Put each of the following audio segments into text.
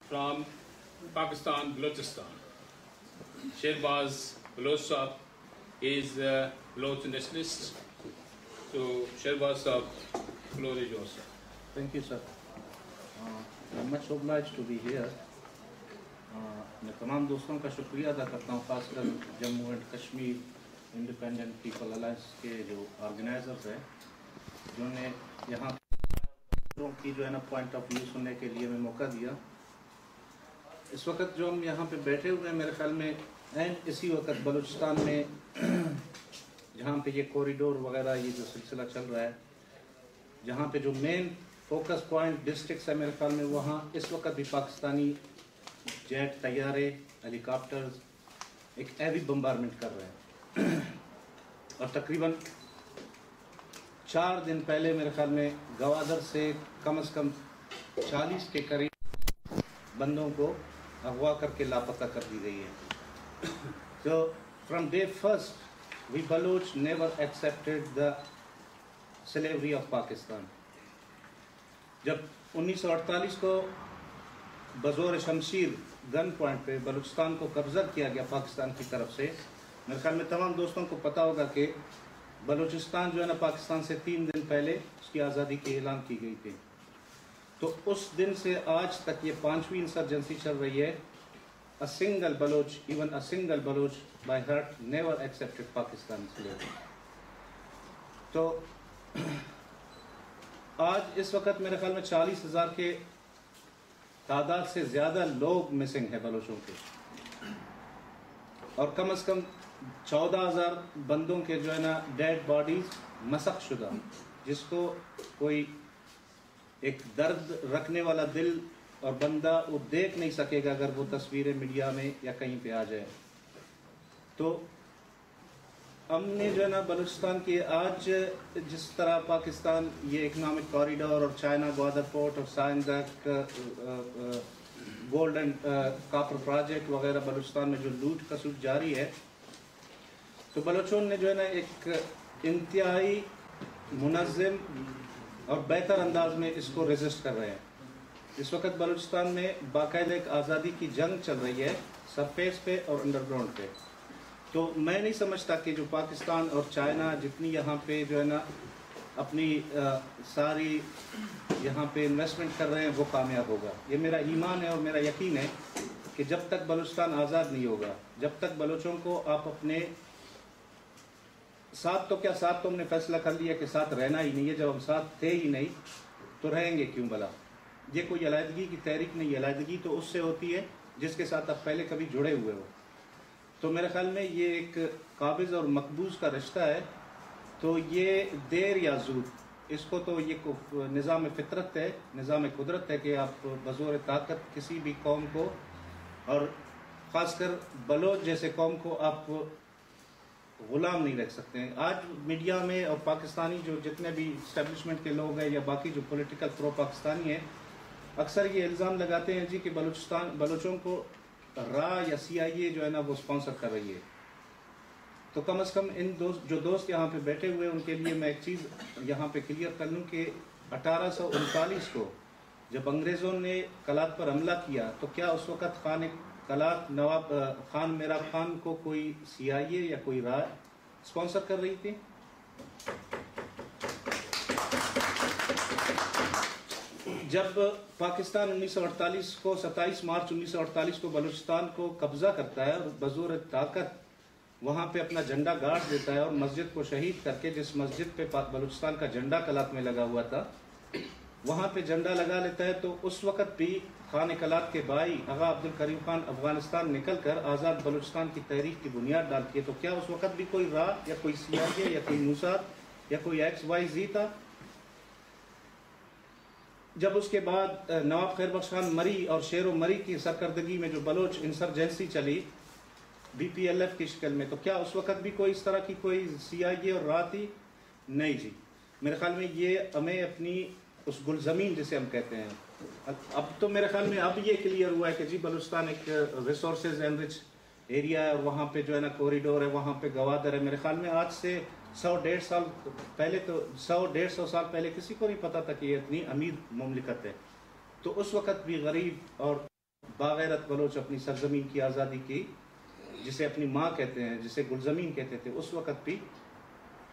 from Pakistan, Balochistan. Shehbaz Baloch Sahab is a Baloch nationalist. So Shehbaz Sahab, floor is yours, sir. Thank you, sir. I'm much obliged to be here. मैं तमाम दोस्तों का शुक्रिया अदा करता हूँ, खासकर Jammu and Kashmir independent people alliance के जो ऑर्गेनाइजर्स हैं, जिन्होंने यहाँ की जो है ना पॉइंट ऑफ व्यू सुनने के लिए हमें मौका दिया। इस वक्त जो हम यहाँ पे बैठे हुए हैं, मेरे ख्याल में एंड इसी वक्त बलूचिस्तान में जहाँ पे ये कॉरिडोर वगैरह ये जो सिलसिला चल रहा है, जहाँ पे जो मेन फोकस पॉइंट डिस्ट्रिक्ट्स है, मेरे ख्याल में वहाँ इस वक्त भी पाकिस्तानी जेट, तैयारे, हेलीकॉप्टर्स एक हैवी बम्बारमेंट कर रहे हैं। और तकरीबन 4 दिन पहले मेरे ख्याल में गवादर से कम 40 के करीब बंदों को अगवा करके लापता कर दी गई है। तो from day first we Baloch never accepted the slavery of Pakistan. जब 1948 को बज़ोर शमशीर गन पॉइंट पे बलूचिस्तान को कब्जा किया गया पाकिस्तान की तरफ से, मेरे ख्याल में तमाम दोस्तों को पता होगा कि बलूचिस्तान जो है ना पाकिस्तान से 3 दिन पहले उसकी आज़ादी की ऐलान की गई थी। तो उस दिन से आज तक ये 5वीं इंसर्जेंसी चल रही है। A single Baloch, even a single Baloch by heart never accepted Pakistan slavery. तो आज इस वक्त मेरे ख्याल में 40,000 के तादाद से ज़्यादा लोग मिसिंग है बलोचों के, और कम से कम 14,000 बंदों के जो है ना डेड बॉडीज मसख शुदा, जिसको कोई एक दर्द रखने वाला दिल और बंदा वो देख नहीं सकेगा अगर वो तस्वीरें मीडिया में या कहीं पे आ जाए। तो हमने जो है ना बलूचिस्तान की आज जिस तरह पाकिस्तान ये इकनॉमिक कॉरिडोर और चाइना ग्वादर पोर्ट और साइंदक गोल्ड एंड कॉपर प्रोजेक्ट वगैरह बलूचिस्तान में जो लूट खसूट जारी है, तो बलोचों ने जो है ना एक इंतहाई मुनज़्ज़म और बेहतर अंदाज में इसको रेजिस्ट कर रहे हैं। इस वक्त बलूचिस्तान में बाकायदा एक आज़ादी की जंग चल रही है, सरफेस पे और अंडरग्राउंड पे। तो मैं नहीं समझता कि जो पाकिस्तान और चाइना जितनी यहाँ पे जो है ना अपनी सारी यहाँ पे इन्वेस्टमेंट कर रहे हैं वो कामयाब होगा। ये मेरा ईमान है और मेरा यकीन है कि जब तक बलूचिस्तान आज़ाद नहीं होगा, जब तक बलोचों को आप अपने साथ, तो क्या साथ तो हमने फैसला कर लिया कि साथ रहना ही नहीं है, जब हम साथ थे ही नहीं तो रहेंगे क्यों भला। ये कोई अलहदगी की तहरीक नहीं है, अलहदगी तो उससे होती है जिसके साथ आप पहले कभी जुड़े हुए हो। तो मेरे ख्याल में ये एक काबिज और मकबूज का रिश्ता है। तो ये देर या ज़ूद, इसको तो ये निज़ाम फितरत है, निज़ाम कुदरत है कि आप बज़ोर ताकत किसी भी कौम को, और ख़ासकर बलोच जैसे कौम को आप ग़ुलाम नहीं रख सकते हैं। आज मीडिया में और पाकिस्तानी जो जितने भी इस्टेब्लिशमेंट के लोग हैं या बाकी जो पॉलिटिकल प्रो पाकिस्तानी हैं, अक्सर ये इल्ज़ाम लगाते हैं जी कि बलोचों को रा या CIA जो है ना वो स्पॉन्सर कर रही है। तो कम से कम इन जो दोस्त यहाँ पे बैठे हुए हैं उनके लिए मैं एक चीज़ यहाँ पे क्लियर कर लूँ कि 1839 को जब अंग्रेज़ों ने कलात पर हमला किया, तो क्या उस वक़्त कलात नवाब खान मेरा खान को कोई CIA या कोई रा स्पॉन्सर कर रही थी? जब पाकिस्तान 1948 को 27 मार्च 1948 को बलूचिस्तान को कब्जा करता है और बज़ोर ताकत वहाँ पे अपना झंडा गाड़ देता है और मस्जिद को शहीद करके, जिस मस्जिद पे बलूचिस्तान का झंडा कलात में लगा हुआ था, वहाँ पे झंडा लगा लेता है, तो उस वक़्त भी खान कलात के भाई आगा अब्दुल करीम खान अफगानिस्तान निकल कर आज़ाद बलूचिस्तान की तहरीक की बुनियाद डालती है। तो क्या उस वक़्त भी कोई रा या कोई CIA या कोई मूसाद या कोई XYZ था? जब उसके बाद नवाब खैर बख्श खान मरी और शेर मरी की सरकर्दगी में जो बलोच इंसर्जेंसी चली BPLF की शक्ल में, तो क्या उस वक़्त भी कोई इस तरह की कोई CIA और रा थी? नहीं जी। मेरे ख्याल में ये हमें अपनी उस गुलजमीन जिसे हम कहते हैं, अब तो मेरे ख्याल में अब ये क्लियर हुआ है कि जी बलूचिस्तान एक रिसोर्सेज एनरिच एरिया है और वहाँ पे जो है ना कॉरिडोर है, वहाँ पे गवादर है। मेरे ख्याल में आज से 100-150 साल पहले, तो 100-150 साल पहले किसी को नहीं पता था कि ये इतनी अमीर मुमलिकत है। तो उस वक़्त भी गरीब और बागैरत बलोच अपनी सरजमीन की आज़ादी की, जिसे अपनी माँ कहते हैं, जिसे गुलजमीन कहते थे, उस वक़्त भी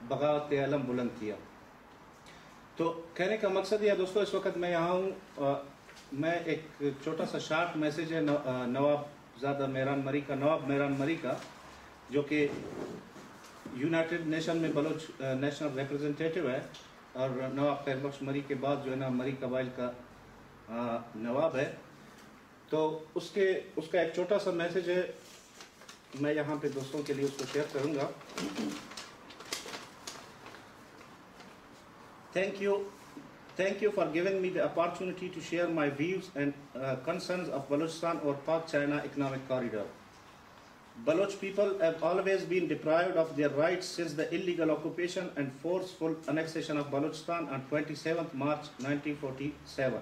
बगावत अलम बुलंद किया। तो कहने का मकसद यह दोस्तों, इस वक्त मैं यहाँ हूँ, मैं एक छोटा सा शार्ट मैसेज है नवाब मेहरान मरी का, जो कि यूनाइटेड नेशन में बलोच नेशनल रिप्रेजेंटेटिव है, और नवाब खैरबख्श मरी के बाद जो है ना मरी कबाइल का नवाब है। तो उसका एक छोटा सा मैसेज है, मैं यहाँ पे दोस्तों के लिए उसको शेयर करूँगा। Thank you for giving me the opportunity to share my views and concerns of Balochistan or Pak-China Economic Corridor. Baloch people have always been deprived of their rights since the illegal occupation and forceful annexation of Balochistan on 27th March 1947.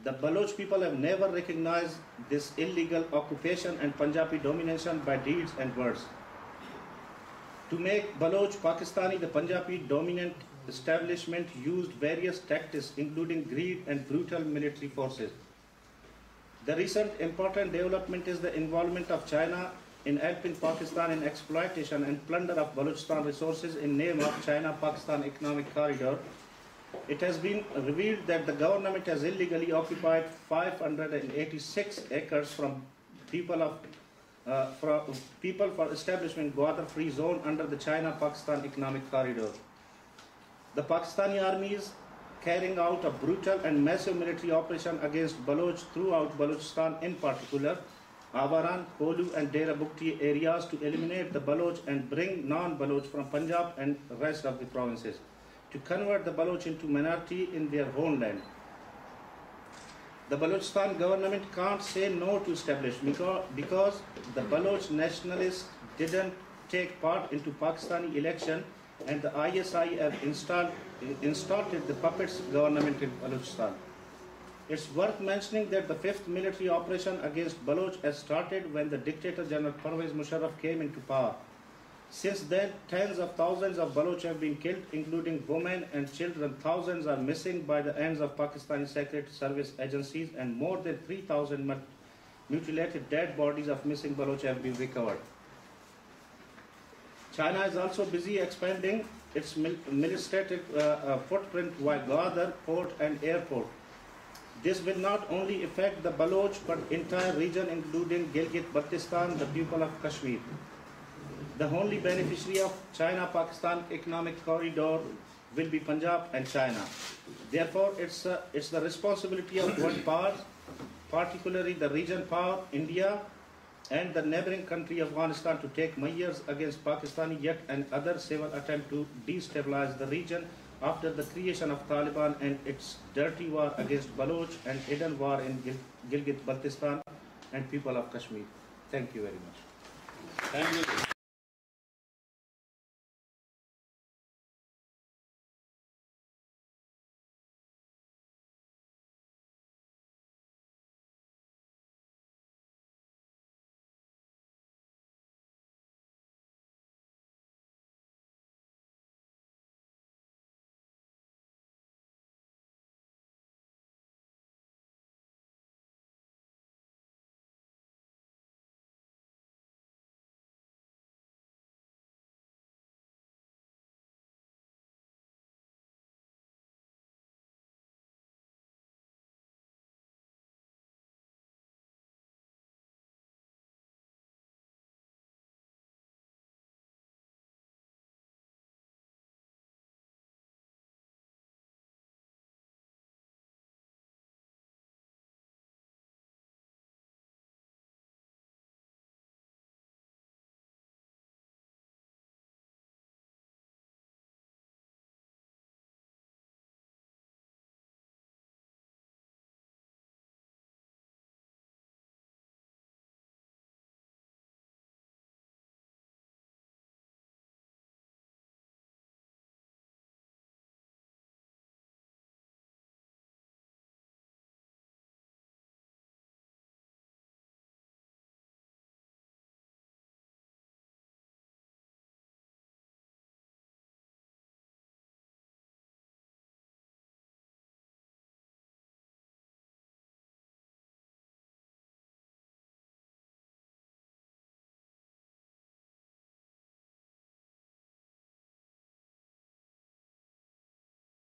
The Baloch people have never recognized this illegal occupation and Punjabi domination by deeds and words. To make Baloch Pakistani, the Punjabi dominant establishment used various tactics including greed and brutal military forces. The recent important development is the involvement of China in helping Pakistan in exploitation and plunder of Balochistan resources in name of China-Pakistan Economic Corridor. It has been revealed that the government has illegally occupied 586 acres from people for establishment Gwadar-free zone under the China-Pakistan Economic Corridor. The Pakistani army is carrying out a brutal and massive military operation against Baloch throughout Balochistan, in particular Avaran, Kolu and Dera Bukti areas, to eliminate the Baloch and bring non-Baloch from Punjab and the rest of the provinces, to convert the Baloch into minority in their homeland. The Balochistan government can't say no to establishment because the Baloch nationalists didn't take part into Pakistani election, and the ISI have installed the puppets government in Balochistan. It's worth mentioning that the 5th military operation against Baloch has started when the dictator General Pervez Musharraf came into power. Since then, tens of thousands of Baloch have been killed, including women and children. Thousands are missing by the hands of Pakistani Secret Service agencies, and more than 3,000 mutilated dead bodies of missing Baloch have been recovered. China is also busy expanding its military footprint via Gwadar port and airport. This will not only affect the Baloch but entire region, including Gilgit-Baltistan, the people of Kashmir. The only beneficiary of China-Pakistan Economic Corridor will be Punjab and China. Therefore, it's the responsibility of world powers, particularly the region power, India, and the neighboring country Afghanistan, to take measures against Pakistani yet another civil attempt to destabilize the region after the creation of Taliban and its dirty war against Baloch and hidden war in Gilgit-Baltistan and people of Kashmir. Thank you very much. Thank you.